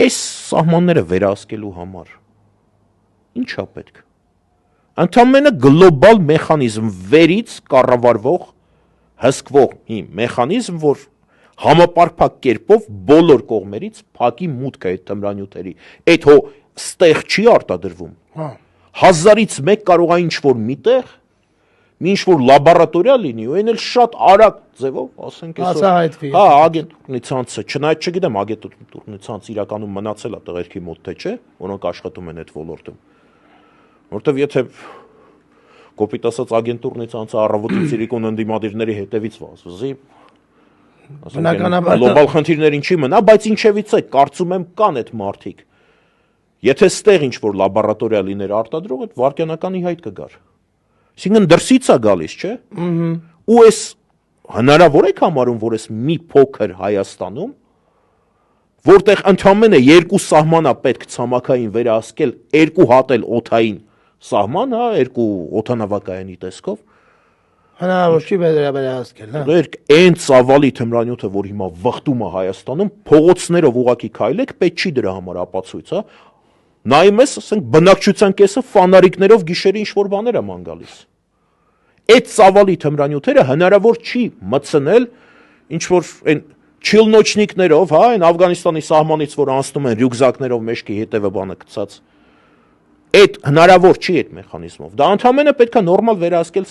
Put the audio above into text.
Այս սահմանները վերահսկելու համար ինչա պետք։ Ընդամենը գլոբալ մեխանիզմ, վերից կառավարվող, հսկվող մի մեխանիզմ, որ համապարփակ կերպով բոլոր կողմերից փակի մուտքը այդ թմրանյութերի։ Այդ հո ստեղ չի արտադրվում։ 1000-ից մեկ կարող է ինչ-որ միտեղ ինչ որ լաբորատորիա լինի, ու այն էլ շատ արագ ձևով, ասենք այսօր։ Ագենտուրնի ցանցը, չնայած չգիտեմ ագենտուրնի ցանցը իրականում մնացել է տղերքի մոտ թե չէ, որոնք աշխատում են այդ ոլորտում։ Որտեվ եթե կոպիտ ասած ագենտուրնի ցանցը առավոտից իրիկուն ընդդիմադիրների հետևից վազվզի, բնականաբար գլոբալ խնդիրներին չի մնա, բայց ինչևից է, կարծում եմ կան այդ մարդիկ։ Եթե ստեղ ինչ որ լաբորատորիա լիներ արտադրող, այդ վարկյանականի հայտ կգար։ Այսինքն դրսից է գալիս, չէ՞։ Ու այս հնարավոր է համարում, որ այս մի փոքր Հայաստանում, որտեղ ընդամենը 2 սահման է պետք ցամաքային վերահսկել, 2 հատ էլ օդային սահման, 2 օդանավակայանի տեսքով, հնարավոր չի վերահսկել, հա։ Այն ծավալի թմրանյութը, որ հիմա վխտում է Հայաստանում, փողոցներով ուղակի քայլեք, պետք չի դրա համար ապացույց, հա։ Նայում ես, ասենք բնակչության կեսը ֆանարիկներով գիշերը ինչ-որ բաներ է ման գալիս։ Այդ ծավալի թմրանյութերը հնարավոր չի մտցնել ինչ-որ այն չիլնոչնիկներով, հա, այն Աֆղանիստանի սահմանից, որ անցնում են ռյուկզակներով մեջքի հետևը բանը գցած։ Այդ հնարավոր չի այդ մեխանիզմով։ Դա ընդհանրապես պետք է նորմալ վերահսկել